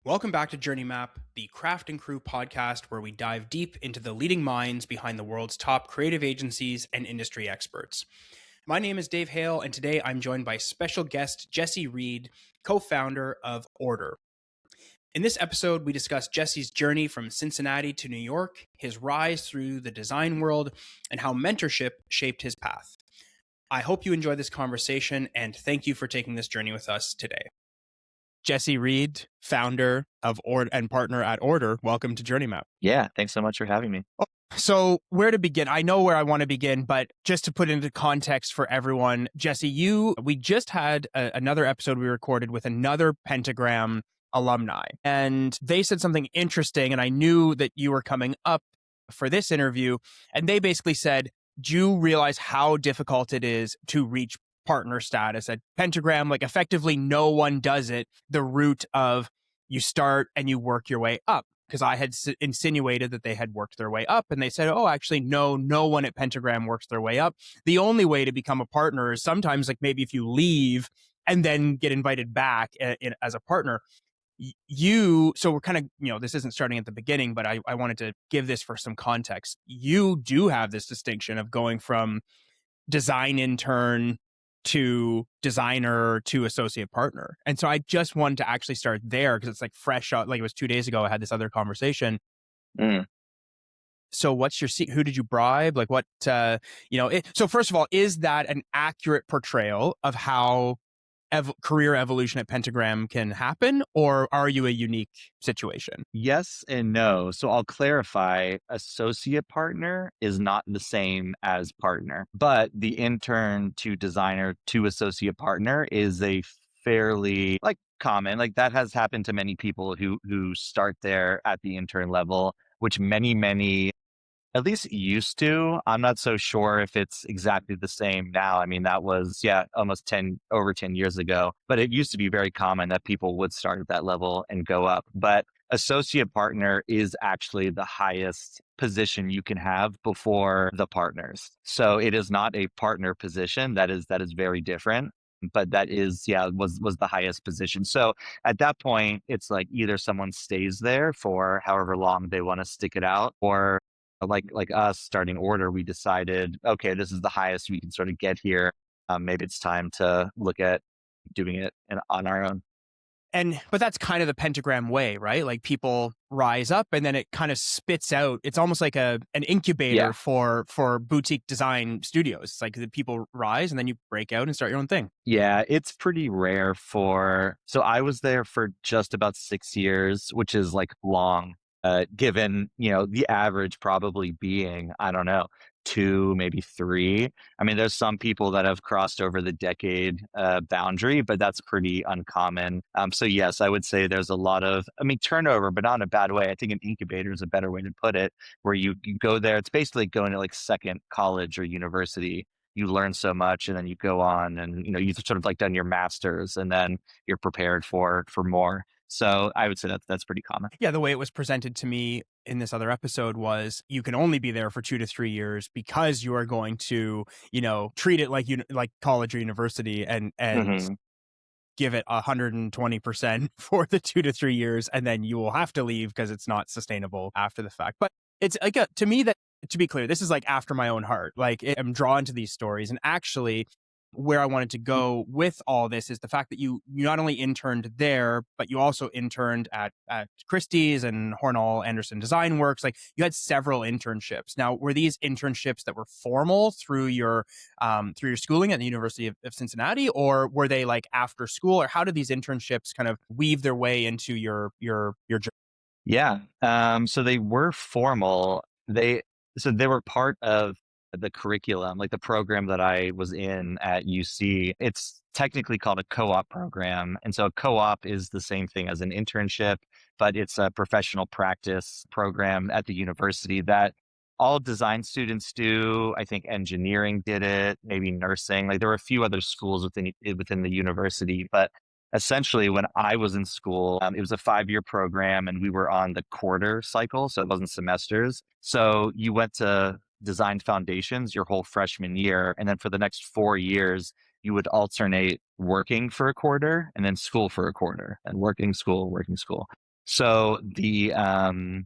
Welcome back to Journey Map, the Craft&Crew podcast where we dive deep into the leading minds behind the world's top creative agencies and industry experts. My name is Dave Hale, and today I'm joined by special guest Jesse Reed, co-founder of Order. In this episode, we discuss Jesse's journey from Cincinnati to New York, his rise through the design world, and how mentorship shaped his path. I hope you enjoy this conversation, and thank you for taking this journey with us today. Jesse Reed, founder of Order and partner at Order. Welcome to Journey Map. Yeah, thanks so much for having me. So where to begin? I know where I want to begin, but just to put into context for everyone, Jesse, we just had another episode we recorded with another Pentagram alumni, and they said something interesting, and I knew that you were coming up for this interview, and they basically said, do you realize how difficult it is to reach partner status at Pentagram? Like, effectively, no one does it the route of you start and you work your way up. Because I had insinuated that they had worked their way up, and they said, oh, actually, no one at Pentagram works their way up. The only way to become a partner is sometimes, like, maybe if you leave and then get invited back as a partner. So we're kind of, this isn't starting at the beginning, but I wanted to give this for some context. You do have this distinction of going from design intern to designer to associate partner. And so I just wanted to actually start there because it's like fresh out. Like, it was 2 days ago I had this other conversation. So what's your seat? Who did you bribe? Like, what, so first of all, is that an accurate portrayal of how career evolution at Pentagram can happen, or are you a unique situation? Yes and no. So I'll clarify, associate partner is not the same as partner, but the intern to designer to associate partner is a fairly common, that has happened to many people who start there at the intern level, which many at least used to. I'm not so sure if it's exactly the same now. I mean, that was, almost over 10 years ago, but it used to be very common that people would start at that level and go up. But associate partner is actually the highest position you can have before the partners. So it is not a partner position. That is very different. But that is, was the highest position. So at that point, it's like either someone stays there for however long they want to stick it out, or like us starting Order, we decided, okay, this is the highest we can sort of get here. Maybe it's time to look at doing it on our own. But that's kind of the Pentagram way, right? Like, people rise up and then it kind of spits out. It's almost like an incubator for boutique design studios. It's like the people rise and then you break out and start your own thing. Yeah, it's pretty rare so I was there for just about 6 years, which is long, given, the average probably being, I don't know, 2, maybe 3. I mean, there's some people that have crossed over the decade boundary, but that's pretty uncommon. So yes, I would say there's a lot of, turnover, but not in a bad way. I think an incubator is a better way to put it, where you go there. It's basically going to second college or university. You learn so much, and then you go on, and you sort of done your master's, and then you're prepared for more. So I would say that's pretty common. Yeah, the way it was presented to me in this other episode was you can only be there for 2 to 3 years because you are going to, treat it like college or university and give it 120% for the 2 to 3 years, and then you will have to leave because it's not sustainable after the fact. But it's like, to me, that, to be clear, this is like after my own heart. Like, I'm drawn to these stories, and actually, where I wanted to go with all this is the fact that you not only interned there, but you also interned at Christie's and Hornell Anderson Design Works. Like, you had several internships. Now, were these internships that were formal through your schooling at the University of Cincinnati, or were they like after school, or how did these internships kind of weave their way into your journey? Yeah. So they were formal. So they were part of the curriculum, like the program that I was in at UC. It's technically called a co-op program. And so a co-op is the same thing as an internship, but it's a professional practice program at the university that all design students do. I think engineering did it, maybe nursing. Like, there were a few other schools within the university, but essentially, when I was in school, it was a 5-year program, and we were on the quarter cycle, so it wasn't semesters. So you went to design foundations your whole freshman year, and then for the next 4 years, you would alternate working for a quarter and then school for a quarter, and working, school, working, school. So the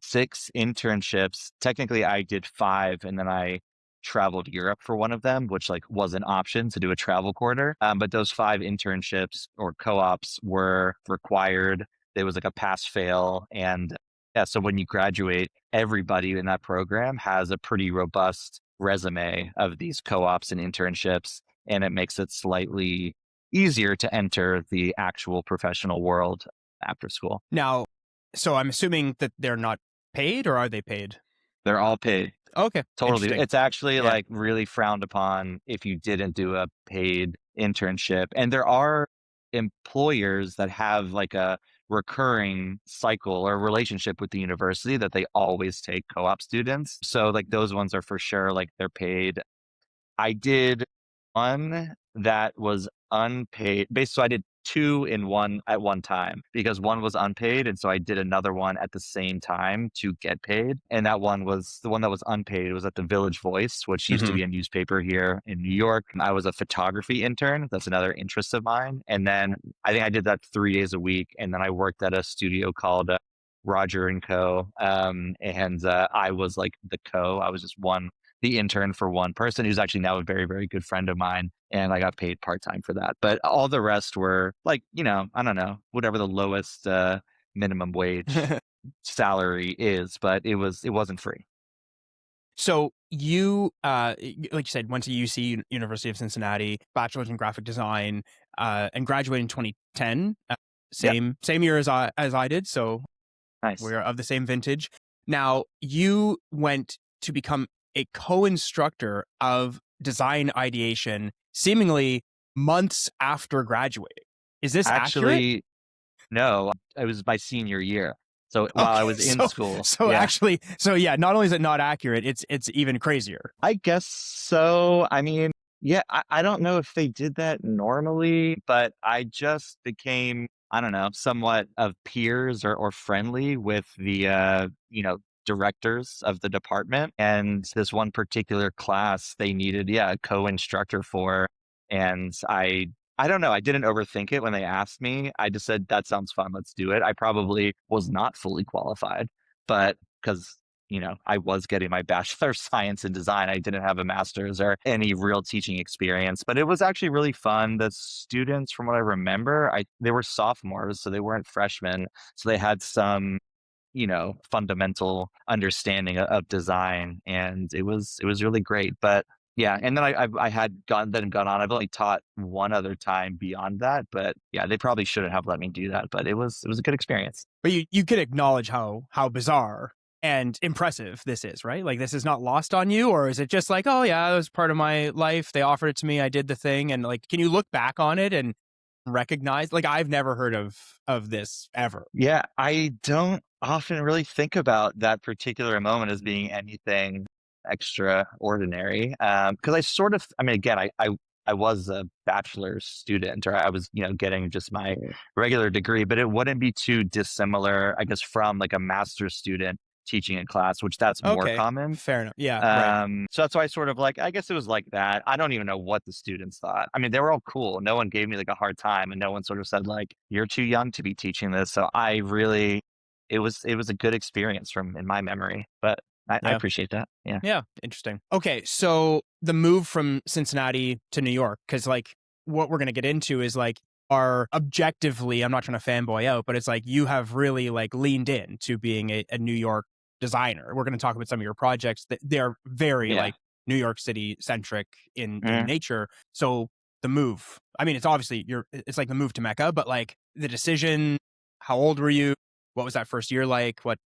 6 internships, technically I did 5 and then I traveled Europe for one of them, which like was an option to do a travel quarter. But those 5 internships or co-ops were required. There was like a pass fail. And yeah, so when you graduate, everybody in that program has a pretty robust resume of these co-ops and internships, and it makes it slightly easier to enter the actual professional world after school. Now, so I'm assuming that they're not paid, or are they paid? They're all paid. Okay, Totally. interesting. It's actually Yeah. like really frowned upon if you didn't do a paid internship. And there are employers that have like a recurring cycle or relationship with the university that they always take co-op students. So like those ones are for sure like they're paid. I did one that was unpaid. So I did 2 in one at one time because one was unpaid, and so I did another one at the same time to get paid. And that one was the one that was unpaid. It was at the Village Voice, which used to Hmm. be a newspaper here in New York. I was a photography intern. That's another interest of mine. And then I think I did that 3 days a week, and then I worked at a studio called Roger and Co. And I was like the co. I was just the intern for one person who's actually now a very, very good friend of mine. And I got paid part time for that. But all the rest were like, I don't know, whatever the lowest minimum wage salary is, but it wasn't free. So you, like you said, went to UC, University of Cincinnati, bachelor's in graphic design, and graduated in 2010. Yep. Same year as I did. So Nice. we're of the same vintage. Now you went to become a co-instructor of design ideation, seemingly months after graduating. Is this accurate? Actually, no, it was my senior year. So while I Okay, was in so school, so yeah. actually, so yeah, not only is it not accurate, it's even crazier. I guess so. I mean, yeah, I don't know if they did that normally, but I just became, I don't know, somewhat of peers or friendly with the, directors of the department. And this one particular class they needed, yeah, a co-instructor for. And I don't know, I didn't overthink it when they asked me. I just said, that sounds fun. Let's do it. I probably was not fully qualified, but because I was getting my bachelor of science in design. I didn't have a master's or any real teaching experience, but it was actually really fun. The students, from what I remember, they were sophomores, so they weren't freshmen. So they had some, fundamental understanding of design, and it was really great. But yeah, and then I had gone on. I've only taught one other time beyond that, but yeah, they probably shouldn't have let me do that. But it was a good experience. But you could acknowledge how bizarre and impressive this is, right? Like this is not lost on you, or is it just like, oh yeah, it was part of my life. They offered it to me, I did the thing, and like, can you look back on it and recognize? Like, I've never heard of this ever. Yeah, I don't often really think about that particular moment as being anything extraordinary. Because I mean, again, I was a bachelor's student, or I was, getting just my regular degree, but it wouldn't be too dissimilar, I guess, from like a master's student teaching a class, which that's more Okay, common. fair enough. Yeah, right. So that's why I sort of like, I guess it was like that. I don't even know what the students thought. I mean, they were all cool. No one gave me like a hard time, and no one sort of said like, you're too young to be teaching this. So it was a good experience from in my memory, but I Yeah, appreciate that. Yeah. yeah, interesting. Okay, so the move from Cincinnati to New York, because like what we're gonna get into is like are objectively, I'm not trying to fanboy out, but it's like you have really like leaned in to being a New York designer. We're going to talk about some of your projects that they're very Yeah. like New York City centric in Mhm. nature. So the move, I mean, it's obviously it's like the move to Mecca, but like the decision, how old were you? What was that first year like? What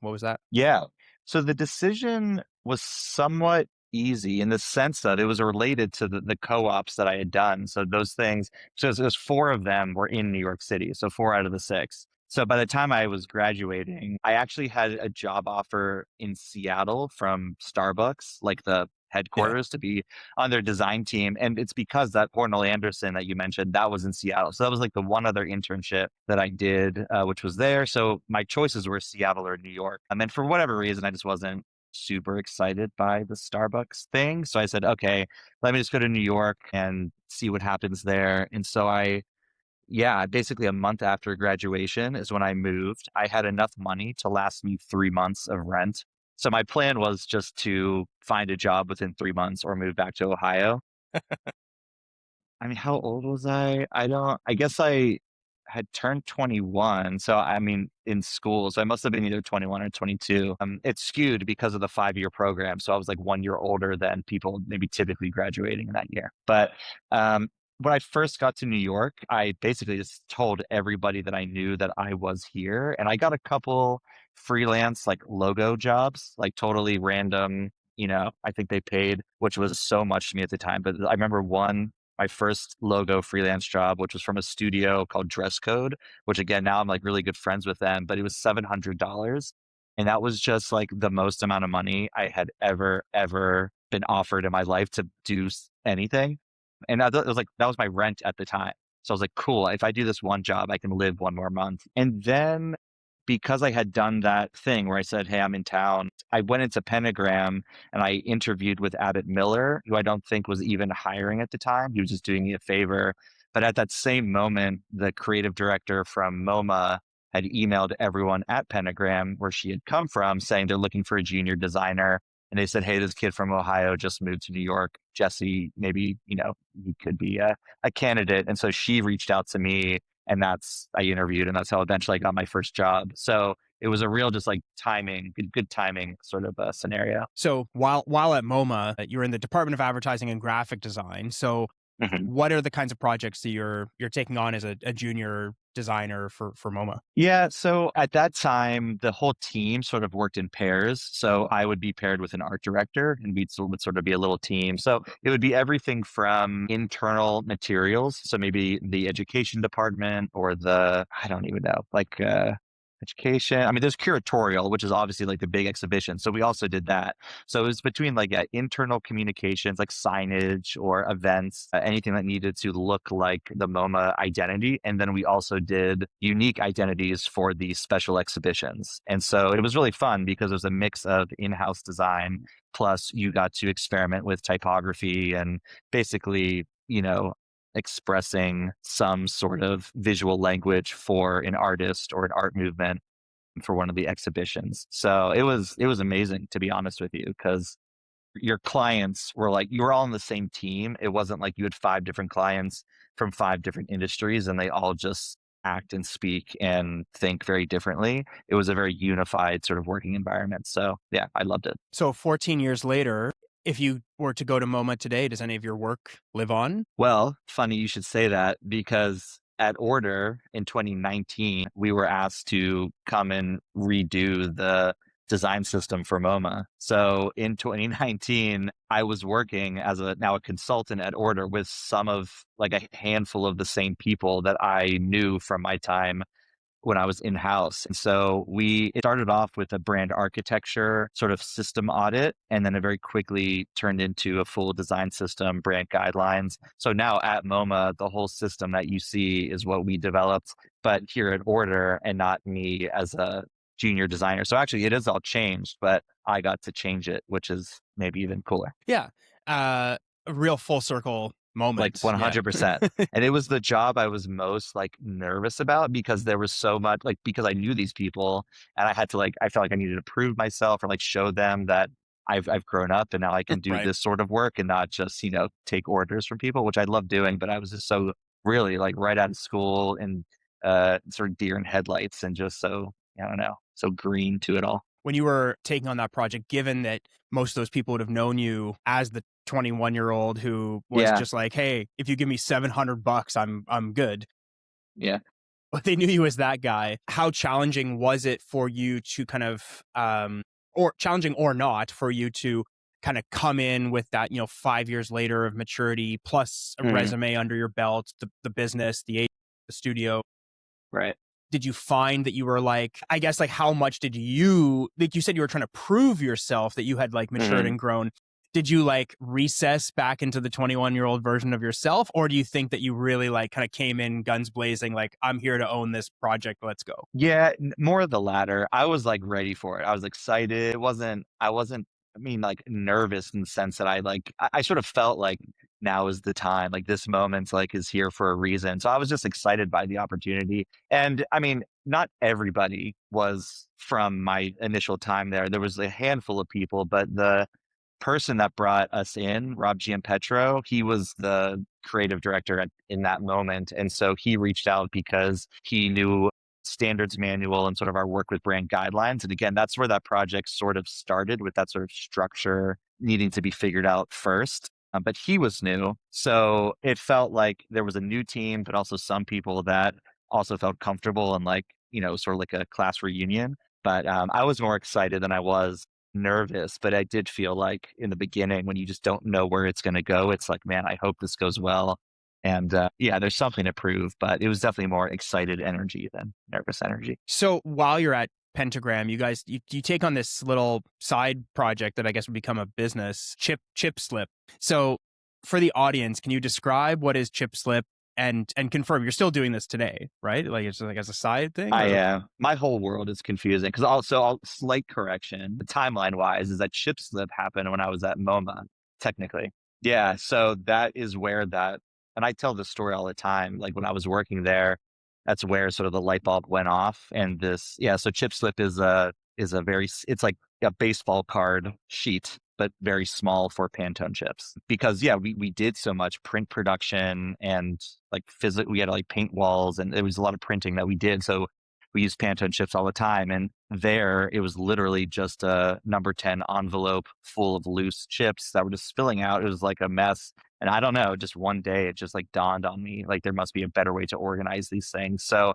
was that? Yeah. So the decision was somewhat easy in the sense that it was related to the co-ops that I had done. So those things, so it was 4 of them were in New York City. So 4 out of the 6. So by the time I was graduating, I actually had a job offer in Seattle from Starbucks, like the Yeah. headquarters, to be on their design team. And it's because that Cornell Anderson that you mentioned, that was in Seattle. So that was like the one other internship that I did, which was there. So my choices were Seattle or New York. And then for whatever reason, I just wasn't super excited by the Starbucks thing. So I said, okay, let me just go to New York and see what happens there. And so I yeah, basically a month after graduation is when I moved. I had enough money to last me 3 months of rent. So my plan was just to find a job within 3 months or move back to Ohio. I mean, how old was I? I guess I had turned 21. So, I mean, in school. So I must have been either 21 or 22. It's skewed because of the 5 year program. So I was like 1 year older than people maybe typically graduating in that year. But um, when I first got to New York, I basically just told everybody that I knew that I was here. And I got a couple freelance like logo jobs, like totally random. I think they paid, which was so much to me at the time. But I remember my first logo freelance job, which was from a studio called Dress Code, which again, now I'm like really good friends with them, but it was $700. And that was just like the most amount of money I had ever been offered in my life to do anything. And it was like, that was my rent at the time. So I was like, cool, if I do this one job, I can live one more month. And then because I had done that thing where I said, hey, I'm in town, I went into Pentagram and I interviewed with Abbott Miller, who I don't think was even hiring at the time. He was just doing me a favor. But at that same moment, the creative director from MoMA had emailed everyone at Pentagram where she had come from saying they're looking for a junior designer. And they said, hey, this kid from Ohio just moved to New York. Jesse, maybe, he could be a candidate. And so she reached out to me and I interviewed and that's how eventually I got my first job. So it was a real just like timing, good timing sort of scenario. So while at MoMA, you're in the Department of Advertising and Graphic Design. So Mhm. what are the kinds of projects that you're taking on as a junior designer for MoMA? Yeah, so at that time, the whole team sort of worked in pairs. So I would be paired with an art director, and would sort of be a little team. So it would be everything from internal materials, so maybe the education department or I don't even know, like education. I mean, there's curatorial, which is obviously like the big exhibition. So we also did that. So it was between like internal communications, like signage or events, anything that needed to look like the MoMA identity. And then we also did unique identities for these special exhibitions. And so it was really fun because it was a mix of in-house design, plus you got to experiment with typography and basically, expressing some sort of visual language for an artist or an art movement for one of the exhibitions. So it was amazing, to be honest with you, because your clients were like you were all on the same team. It wasn't like you had five different clients from five different industries and they all just act and speak and think very differently. It was a very unified sort of working environment. So yeah, I loved it. So 14 years later, if you were to go to MoMA today, does any of your work live on? Well, funny you should say that because at Order in 2019, we were asked to come and redo the design system for MoMA. So in 2019, I was working as now a consultant at Order with some of like a handful of the same people that I knew from my time when I was in house. And so it started off with a brand architecture sort of system audit, and then it very quickly turned into a full design system, brand guidelines. So now at MoMA, the whole system that you see is what we developed, but here at Order and not me as a junior designer. So actually it is all changed, but I got to change it, which is maybe even cooler. Yeah. A real full circle Like moment. Yeah. 100%. And it was the job I was most like nervous about because there was so much like because I knew these people and I had to I felt like I needed to prove myself or like show them that I've grown up and now I can do Right. this sort of work and not just, take orders from people, which I love doing, but I was just so really like right out of school and sort of deer in headlights and just so, I don't know, so green to it all. When you were taking on that project, given that most of those people would have known you as the 21-year-old who was Yeah. just like, "Hey, if you give me $700, I'm good." Yeah. But they knew you as that guy. How challenging was it for you to kind of, or challenging or not, for you to kind of come in with that, 5 years later of maturity plus a Mhm. resume under your belt, the business, the studio? Right. Did you find that you were like, I guess, like, how much did you, like you said, you were trying to prove yourself that you had like matured Mhm. and grown? Did you like recess back into the 21-year-old version of yourself? Or do you think that you really like kind of came in guns blazing, like, I'm here to own this project, let's go? Yeah, more of the latter. I was like ready for it. I was excited. I wasn't, I mean, like nervous in the sense that I sort of felt like now is the time. Like this moment like is here for a reason. So I was just excited by the opportunity. And I mean, not everybody was from my initial time there. There was a handful of people, but the person that brought us in, Rob Giampetro, he was the creative director in that moment. And so he reached out because he knew standards manual and sort of our work with brand guidelines. And again, that's where that project sort of started, with that sort of structure needing to be figured out first. But he was new. So it felt like there was a new team, but also some people that also felt comfortable and like, sort of like a class reunion. But I was more excited than I was nervous, but I did feel like in the beginning when you just don't know where it's going to go, it's like, man, I hope this goes well. And yeah, there's something to prove, but it was definitely more excited energy than nervous energy. So while you're at Pentagram, you guys you take on this little side project that I guess would become a business, chip slip. So for the audience, can you describe what is chip slip and confirm you're still doing this today, right? Like it's like as a side thing I or am. My whole world is confusing because also, slight correction, timeline wise, is that chip slip happened when I was at MoMA, technically. Yeah. So that is where that, and I tell this story all the time. Like when I was working there, that's where sort of the light bulb went off. And this, yeah. So chip slip is a very, it's like a baseball card sheet, but very small for Pantone chips. Because yeah, we did so much print production and like we had like paint walls, and there was a lot of printing that we did. So we used Pantone chips all the time. And there it was literally just a number 10 envelope full of loose chips that were just spilling out. It was like a mess. And I don't know, just one day it just like dawned on me, like there must be a better way to organize these things. So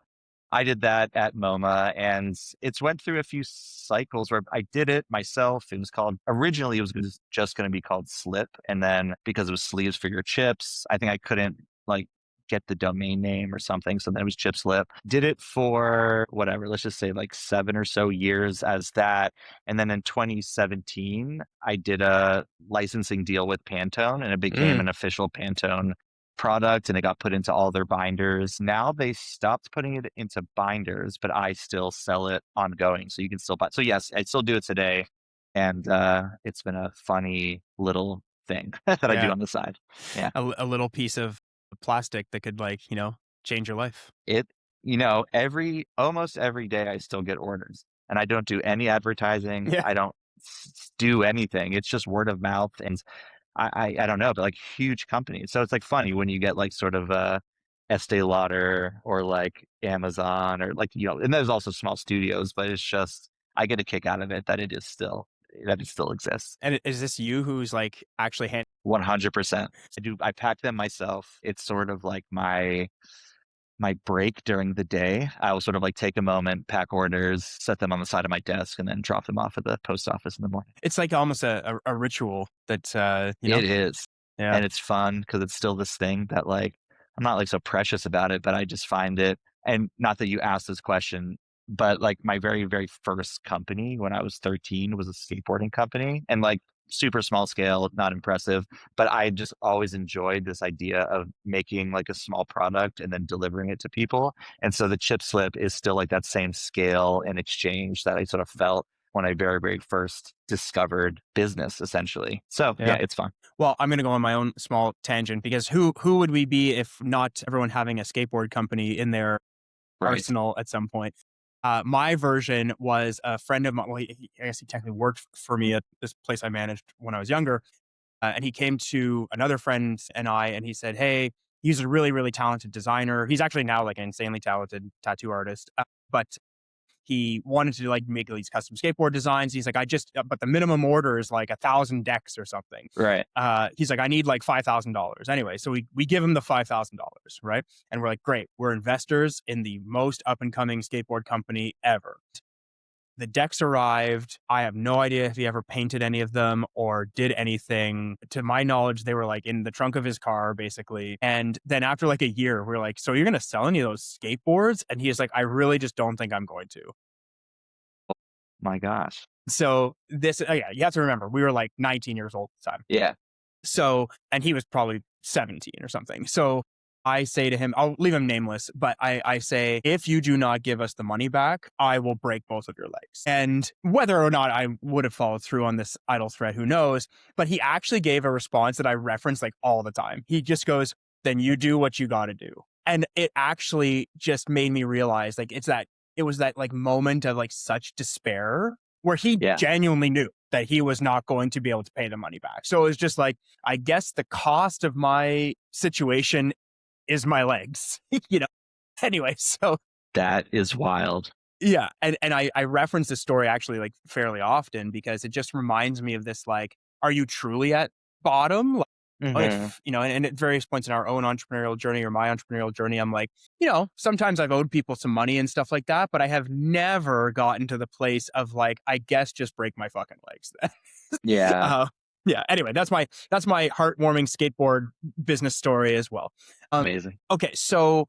I did that at MoMA, and it's went through a few cycles where I did it myself. It was called, originally it was just going to be called Slip. And then because it was sleeves for your chips, I think I couldn't like get the domain name or something. So then it was Chip Slip. Did it for whatever, let's just say like 7 or so years as that. And then in 2017, I did a licensing deal with Pantone, and it became Mm, an official Pantone product, and it got put into all their binders. Now they stopped putting it into binders, but I still sell it ongoing. So you can still buy. So yes, I still do it today. And it's been a funny little thing that I do yeah, on the side. Yeah. a little piece of plastic that could like change your life. It, almost every day I still get orders, and I don't do any advertising. Yeah, I don't do anything. It's just word of mouth. And I don't know, but like huge companies. So it's like funny when you get like sort of Estee Lauder or like Amazon or like, and there's also small studios, but it's just, I get a kick out of it that it still exists. and is this you who's like actually 100%. I pack them myself. It's sort of like my break during the day. I will sort of like take a moment, pack orders, set them on the side of my desk, and then drop them off at the post office in the morning. It's like almost a ritual that It is. yeah. And it's fun because it's still this thing that like, I'm not like so precious about it, but I just find it, and not that you asked this question, but like my very, very first company when I was 13 was a skateboarding company, and like super small scale, not impressive, but I just always enjoyed this idea of making like a small product and then delivering it to people. And so the chip slip is still like that same scale and exchange that I sort of felt when I very, very first discovered business, essentially. So yeah, Yeah. it's fun. Well, I'm going to go on my own small tangent because who would we be if not everyone having a skateboard company in their Right. arsenal at some point? My version was a friend of mine. Well, I guess he technically worked for me at this place I managed when I was younger. And he came to another friend and and he said, "Hey, he's a really, really talented designer. He's actually now like an insanely talented tattoo artist. But he wanted to like make these custom skateboard designs. He's like, but the minimum order is like 1,000 decks or something. Right. He's like, I need like $5,000 anyway. So we give him the $5,000, right? And we're like, great, we're investors in the most up and coming skateboard company ever. The decks arrived. I have no idea if he ever painted any of them or did anything. To my knowledge, they were like in the trunk of his car, basically. And then after like a year, we're like, so you're going to sell any of those skateboards? And he is like, I really just don't think I'm going to. My gosh. So yeah, you have to remember, we were like 19 years old at the time. Yeah. So, and he was probably 17 or something. So I say to him, I'll leave him nameless, but I say, if you do not give us the money back, I will break both of your legs. And whether or not I would have followed through on this idle threat, who knows? But he actually gave a response that I reference like all the time. He just goes, then you do what you got to do. And it actually just made me realize like it was that like moment of like such despair where he Yeah. genuinely knew that he was not going to be able to pay the money back. So it was just like, I guess the cost of my situation is my legs, you know? Anyway, so That is wild. yeah. And I reference this story actually like fairly often because it just reminds me of this, like, are you truly at bottom? Like, Hmm. if, and at various points in our own entrepreneurial journey or my entrepreneurial journey, I'm like, sometimes I've owed people some money and stuff like that, but I have never gotten to the place of like, I guess just break my fucking legs then. Yeah. uh, yeah. Anyway, that's my heartwarming skateboard business story as well. Um, Amazing. okay, so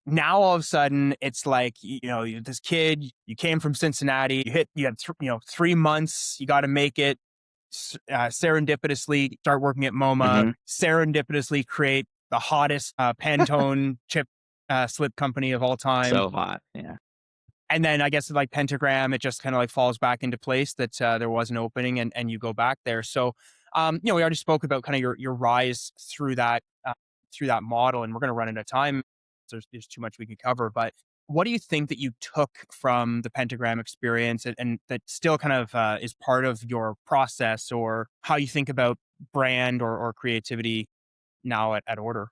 now all of a sudden it's like, this kid, you came from Cincinnati, you had 3 months, you got to make it. Serendipitously start working at MoMA. Hmm. Serendipitously create the hottest Pantone chip slip company of all time. So hot. Yeah. And then I guess like Pentagram, it just kind of like falls back into place that there was an opening, and you go back there. So, we already spoke about kind of your rise through that model, and we're going to run out of time. There's too much we could cover, but what do you think that you took from the Pentagram experience, and that still kind of is part of your process or how you think about brand or creativity now at Order?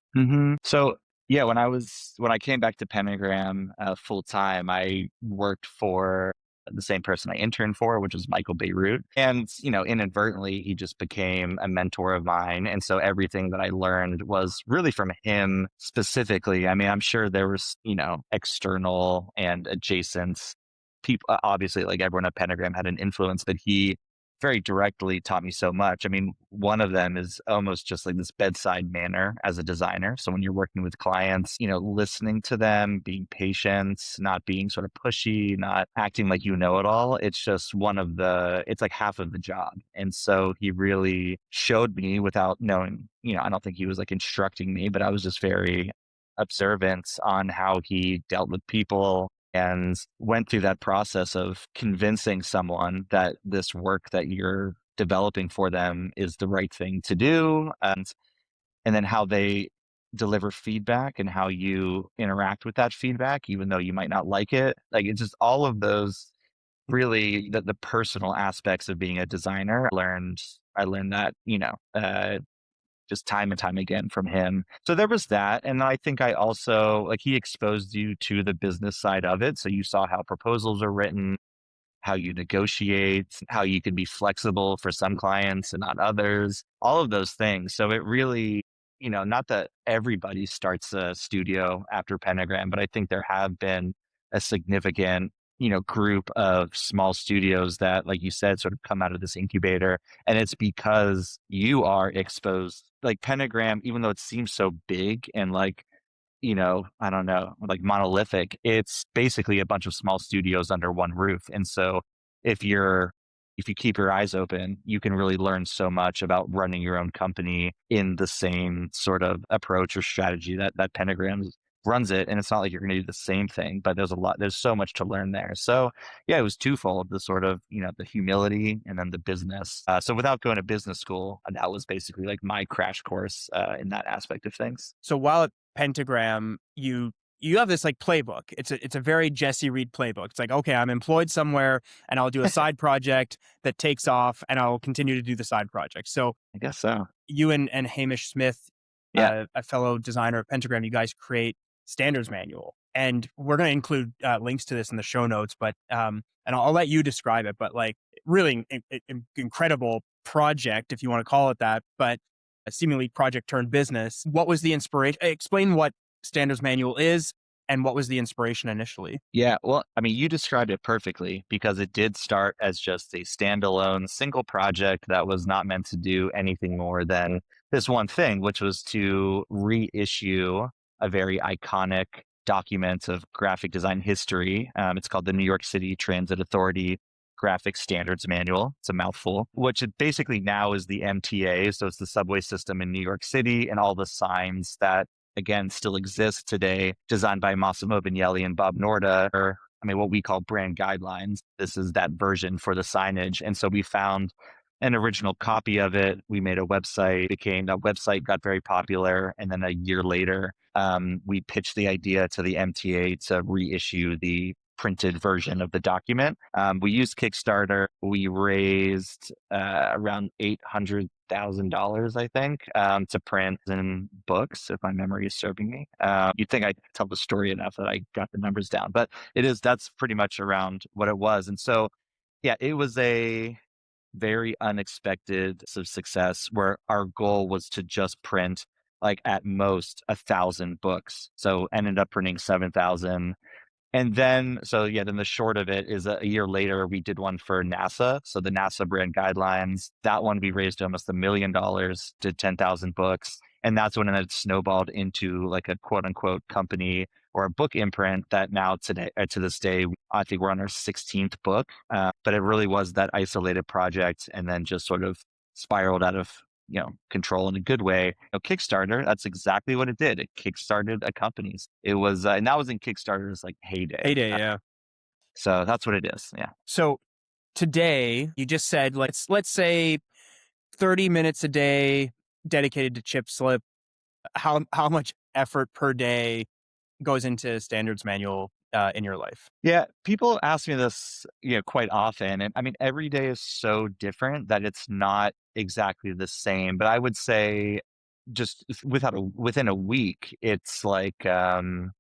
So yeah, when I came back to Pentagram full time, I worked for the same person I interned for, which was Michael Beirut. And, inadvertently he just became a mentor of mine. And so everything that I learned was really from him specifically. I mean, I'm sure there was, external and adjacent people. Obviously, like everyone at Pentagram had an influence, but he very directly taught me so much. I mean, one of them is almost just like this bedside manner as a designer. So when you're working with clients, listening to them, being patient, not being sort of pushy, not acting like you know it all. It's just it's like half of the job. And so he really showed me without knowing, I don't think he was like instructing me, but I was just very observant on how he dealt with people and went through that process of convincing someone that this work that you're developing for them is the right thing to do, and then how they deliver feedback and how you interact with that feedback even though you might not like it. Like, it's just all of those, really, the personal aspects of being a designer. I learned that, just time and time again from him. So there was that. And I think I also, like, he exposed you to the business side of it. So you saw how proposals are written, how you negotiate, how you can be flexible for some clients and not others, all of those things. So it really, not that everybody starts a studio after Pentagram, but I think there have been a significant, group of small studios that, like you said, sort of come out of this incubator. And it's because you are exposed, like Pentagram, even though it seems so big and like, I don't know, like monolithic. It's basically a bunch of small studios under one roof. And so if you're if you keep your eyes open, you can really learn so much about running your own company in the same sort of approach or strategy that Pentagram runs it. And it's not like you're going to do the same thing, but there's so much to learn there. So yeah, it was twofold: the sort of, the humility and then the business. So without going to business school, that was basically like my crash course in that aspect of things. So while at Pentagram, you have this like playbook. It's a very Jesse Reed playbook. It's like, okay, I'm employed somewhere and I'll do a side project that takes off and I'll continue to do the side project. So I guess so. you and Hamish Smith, Yeah. a fellow designer at Pentagram, you guys create standards manual. And we're going to include links to this in the show notes, but and I'll let you describe it, but like really incredible project, if you want to call it that, but a seemingly project turned business. What was the inspiration? Explain what standards manual is and what was the inspiration initially. Yeah, well, I mean, you described it perfectly because it did start as just a standalone single project that was not meant to do anything more than this one thing, which was to reissue a very iconic document of graphic design history. It's called the New York City Transit Authority Graphic Standards Manual. It's a mouthful, which it basically now is the MTA. So it's the subway system in New York City and all the signs that again still exists today, designed by Massimo Vignelli and Bob Norda, or I mean, what we call brand guidelines. This is that version for the signage. And so we found an original copy of it. We made a website, became that website got very popular. And then a year later, we pitched the idea to the MTA to reissue the printed version of the document. We used Kickstarter. We raised around $800,000, I think, to print in books, if my memory is serving me. You'd think I'd tell the story enough that I got the numbers down, but that's pretty much around what it was. And so, yeah, it was a very unexpected success where our goal was to just print like at most 1,000 books. So ended up printing 7,000. And then, so yeah, then the short of it is a year later, we did one for NASA. So the NASA brand guidelines, that one we raised almost $1 million, did 10,000 books. And that's when it snowballed into like a quote unquote company or a book imprint that now today, to this day, I think we're on our 16th book. But it really was that isolated project and then just sort of spiraled out of control in a good way. Kickstarter, that's exactly what it did. It kickstarted a company's. It was, and that was in Kickstarter's like heyday. Yeah. So that's what it is. Yeah. So today, you just said let's say 30 minutes a day dedicated to chip slip. How much effort per day goes into standards manual in your life? Yeah, people ask me this, quite often, and I mean, every day is so different that it's not exactly the same. But I would say, just within a week, it's like 70,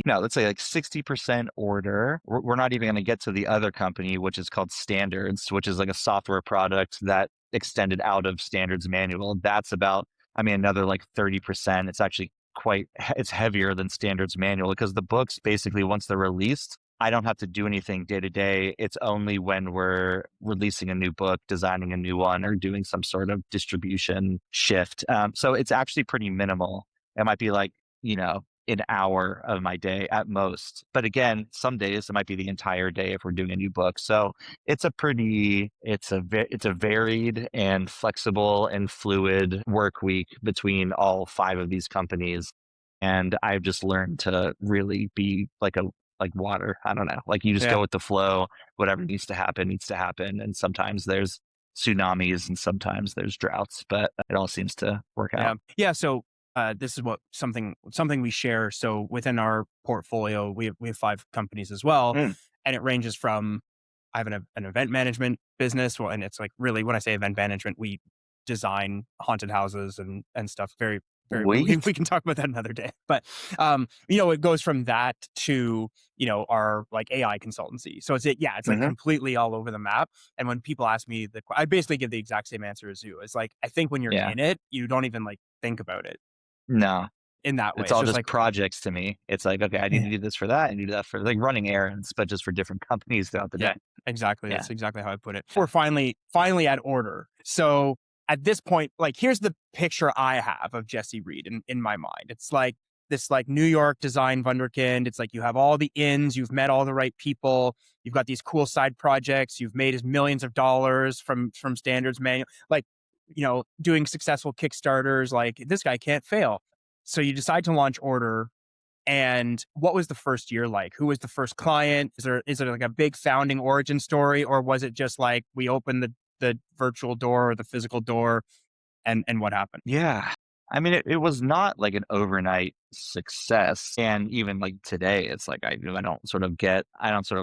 no, let's say like 60% order. We're not even going to get to the other company, which is called Standards, which is like a software product that extended out of Standards Manual. That's about, I mean, another like 30%. It's actually it's heavier than Standards Manual because the books basically, once they're released, I don't have to do anything day to day. It's only when we're releasing a new book, designing a new one, or doing some sort of distribution shift. So it's actually pretty minimal. It might be like, an hour of my day at most. But again, some days it might be the entire day if we're doing a new book. So it's a varied and flexible and fluid work week between all five of these companies. And I've just learned to really be like water. I don't know. Like you just Yeah. go with the flow. Whatever needs to happen needs to happen. And sometimes there's tsunamis and sometimes there's droughts, but it all seems to work out. Yeah. So this is something we share. So within our portfolio, we have 5 companies as well, Mm. and it ranges from I have an event management business. Well, and it's like really when I say event management, we design haunted houses and stuff. Very very. Wait. We can talk about that another day. But it goes from that to our like AI consultancy. So it's like Mhm. completely all over the map. And when people ask me I basically give the exact same answer as you. It's like I think when you're Yeah. in it, you don't even like think about it No. in that way. It's It's all just just like, projects to me. It's like, okay, I need to do this for that. I need to do that for like running errands, but just for different companies throughout the yeah, day. exactly. Yeah. That's exactly how I put it. Yeah. We're finally at order. So at this point, like, here's the picture I have of Jesse Reed in my mind. It's like this like New York design wunderkind. It's like you have all the ins, you've met all the right people, you've got these cool side projects, you've made millions of dollars from standards manual, like, doing successful Kickstarters. Like this guy can't fail. So you decide to launch Order. And what was the first year like? Who was the first client? Is it like a big founding origin story, or was it just like we opened the virtual door or the physical door and what happened? Yeah. I mean, it was not like an overnight success. And even like today, it's like I don't sort of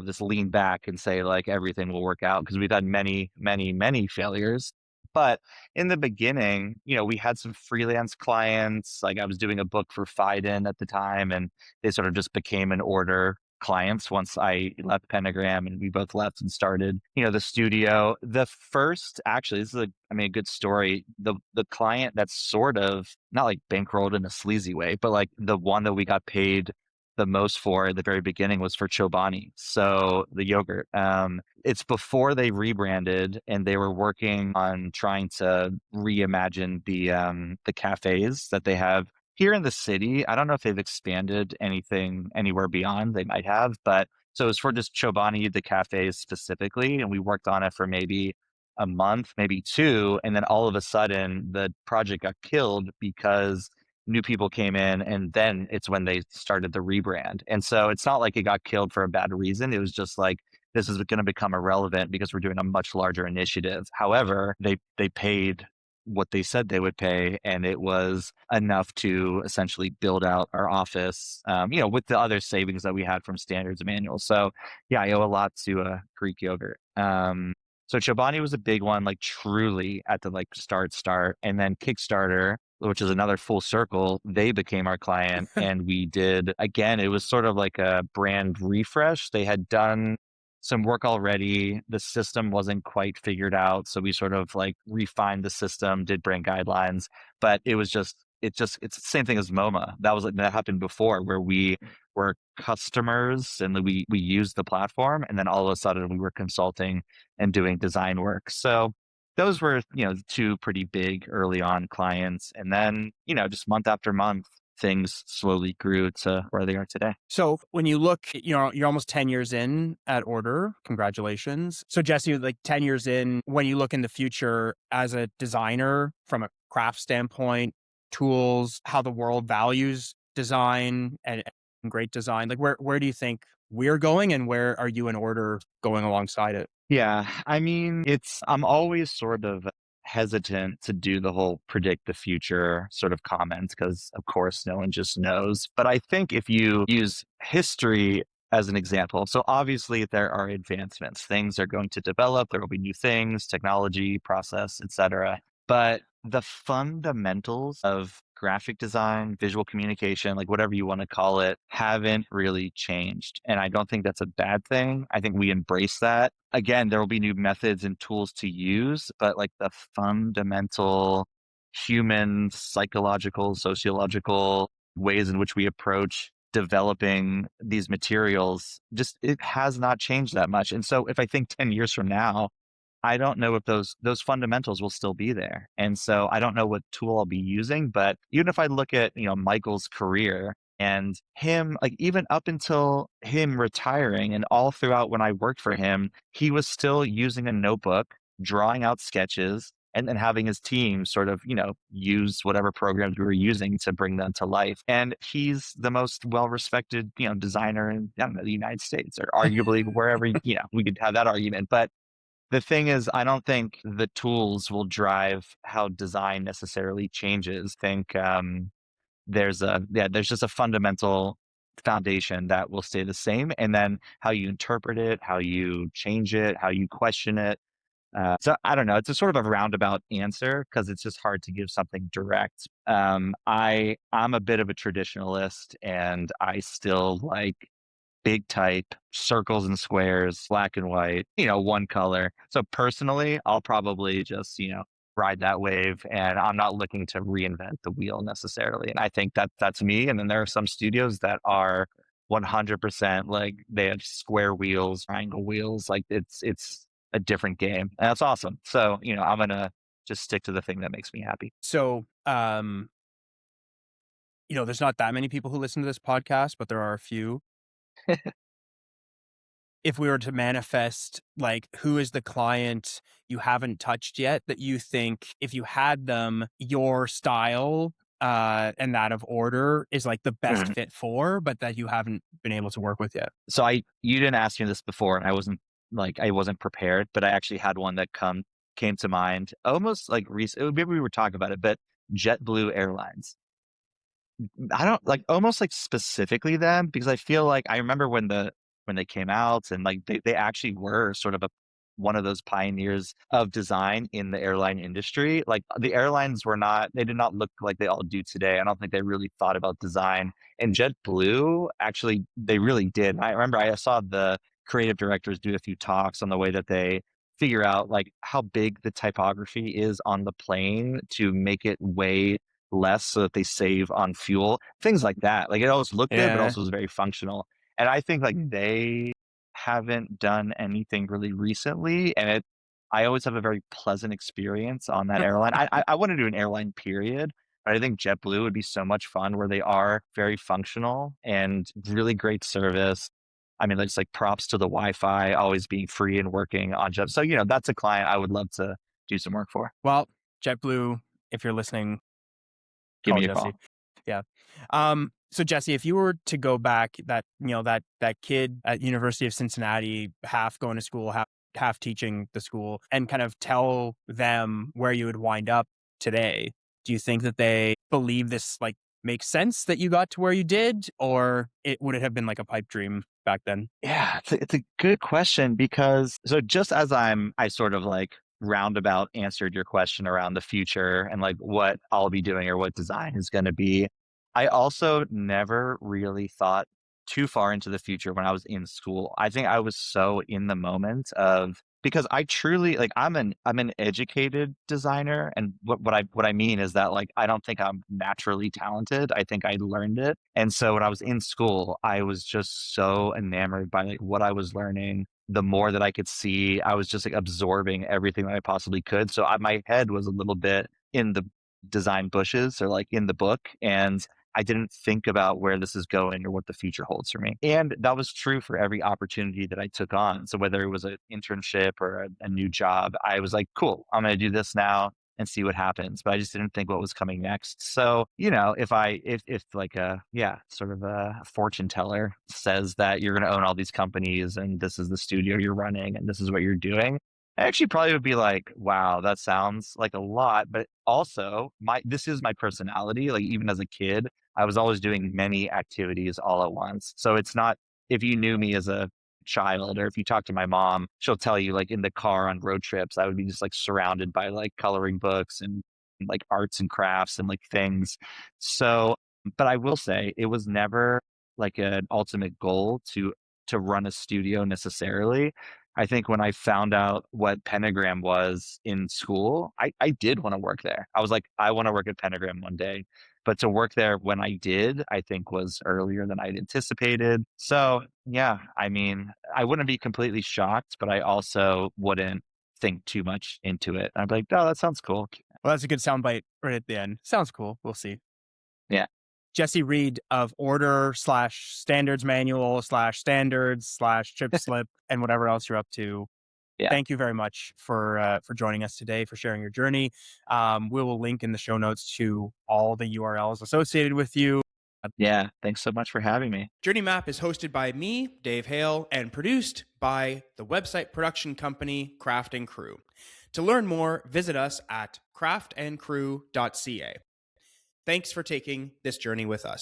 just lean back and say like everything will work out because we've had many, many, many failures. But in the beginning, we had some freelance clients. Like I was doing a book for Fiden at the time, and they sort of just became an order clients once I left Pentagram and we both left and started, the studio. The first, actually, this is a good story. The client that's sort of not like bankrolled in a sleazy way, but like the one that we got paid the most for at the very beginning was for Chobani. So the yogurt. It's before they rebranded and they were working on trying to reimagine the cafes that they have here in the city. I don't know if they've expanded anything anywhere beyond. They might have, but so it was for just Chobani, the cafes specifically, and we worked on it for maybe a month, maybe two, and then all of a sudden the project got killed because new people came in, and then it's when they started the rebrand. And so it's not like it got killed for a bad reason. It was just like this is going to become irrelevant because we're doing a much larger initiative. However, they paid what they said they would pay, and it was enough to essentially build out our office, with the other savings that we had from standards and manuals. So yeah, I owe a lot to Greek yogurt. So Chobani was a big one, like truly at the like start, and then Kickstarter, which is another full circle. They became our client, and we did again. It was sort of like a brand refresh. They had done some work already. The system wasn't quite figured out, so we sort of like refined the system, did brand guidelines, but it's the same thing as MoMA. That happened before, where we were customers and we used the platform, and then all of a sudden we were consulting and doing design work. So those were, two pretty big early on clients. And then, just month after month, things slowly grew to where they are today. So when you look, you're almost 10 years in at Order. Congratulations. So Jesse, like 10 years in, when you look in the future as a designer from a craft standpoint, tools, how the world values design and great design, like where do you think we're going, and where are you in Order going alongside it? Yeah, I mean, I'm always sort of hesitant to do the whole predict the future sort of comments because, of course, no one just knows. But I think if you use history as an example, so obviously there are advancements, things are going to develop, there will be new things, technology, process, etc. But the fundamentals of graphic design, visual communication, like whatever you want to call it, haven't really changed. And I don't think that's a bad thing. I think we embrace that. Again, there will be new methods and tools to use, but like the fundamental human, psychological, sociological ways in which we approach developing these materials, just it has not changed that much. And so if I think 10 years from now, I don't know if those fundamentals will still be there. And so I don't know what tool I'll be using, but even if I look at, Michael's career and him, like even up until him retiring and all throughout when I worked for him, he was still using a notebook, drawing out sketches, and then having his team sort of, use whatever programs we were using to bring them to life. And he's the most well-respected, designer in, I don't know, the United States, or arguably wherever, we could have that argument. But the thing is, I don't think the tools will drive how design necessarily changes. I think there's just a fundamental foundation that will stay the same, and then how you interpret it, how you change it, how you question it. So I don't know. It's a sort of a roundabout answer because it's just hard to give something direct. I'm a bit of a traditionalist, and I still like big type, circles and squares, black and white, one color. So personally, I'll probably just, ride that wave, and I'm not looking to reinvent the wheel necessarily. And I think that's me. And then there are some studios that are 100% like they have square wheels, triangle wheels. Like it's a different game. And that's awesome. So, I'm going to just stick to the thing that makes me happy. So, there's not that many people who listen to this podcast, but there are a few. If we were to manifest, like, who is the client you haven't touched yet that you think if you had them, your style and that of Order is like the best Mhm. fit for, but that you haven't been able to work with yet? So you didn't ask me this before, and I wasn't prepared, but I actually had one that came to mind almost like recent. Maybe we were talking about it, but JetBlue Airlines. I don't like almost like specifically them because I feel like I remember when they came out, and like they actually were sort of one of those pioneers of design in the airline industry. Like the airlines they did not look like they all do today. I don't think they really thought about design. And JetBlue actually they really did. I remember I saw the creative directors do a few talks on the way that they figure out like how big the typography is on the plane to make it way less so that they save on fuel, things like that. Like it always looked good, but Yeah. also was very functional. And I think like they haven't done anything really recently. I always have a very pleasant experience on that airline. I want to do an airline period, but I think JetBlue would be so much fun where they are very functional and really great service. I mean, it's like props to the Wi-Fi always being free and working on jobs. So, that's a client I would love to do some work for. Well, JetBlue, if you're listening, Give call me a Jesse. call. Yeah. So Jesse, if you were to go back, that kid at University of Cincinnati, half going to school, half teaching the school, and kind of tell them where you would wind up today, do you think that they believe this like makes sense that you got to where you did, or would it have been like a pipe dream back then? Yeah, it's a good question because so just as I sort of like roundabout answered your question around the future and like what I'll be doing or what design is going to be, I also never really thought too far into the future when I was in school. I think I was so in the moment of because I truly like I'm an educated designer and what I mean is that like I don't think I'm naturally talented. I think I learned it. And so when I was in school, I was just so enamored by like what I was learning. The more that I could see, I was just like absorbing everything that I possibly could. So my head was a little bit in the design bushes or like in the book. And I didn't think about where this is going or what the future holds for me. And that was true for every opportunity that I took on. So whether it was an internship or a new job, I was like, cool, I'm going to do this now and see what happens. But I just didn't think what was coming next. So, if like sort of a fortune teller says that you're going to own all these companies and this is the studio you're running and this is what you're doing, I actually probably would be like, wow, that sounds like a lot. But also this is my personality. Like even as a kid, I was always doing many activities all at once. So it's not, if you knew me as a child or if you talk to my mom, she'll tell you like in the car on road trips, I would be just like surrounded by like coloring books and like arts and crafts and like things. So, but I will say it was never like an ultimate goal to run a studio necessarily. I think when I found out what Pentagram was in school, I did want to work there. I was like, I want to work at Pentagram one day. But to work there when I did, I think was earlier than I'd anticipated. So, yeah, I mean, I wouldn't be completely shocked, but I also wouldn't think too much into it. I'd be like, oh, that sounds cool. Well, that's a good soundbite right at the end. Sounds cool. We'll see. Yeah. Jesse Reed of Order slash Standards Manual slash Standards slash Chip Slip and whatever else you're up to. Yeah. Thank you very much for joining us today, for sharing your journey. We will link in the show notes to all the URLs associated with you. Yeah. Thanks so much for having me. Journey Map is hosted by me, Dave Hale, and produced by the website production company Craft&Crew. To learn more, visit us at craftandcrew.ca. Thanks for taking this journey with us.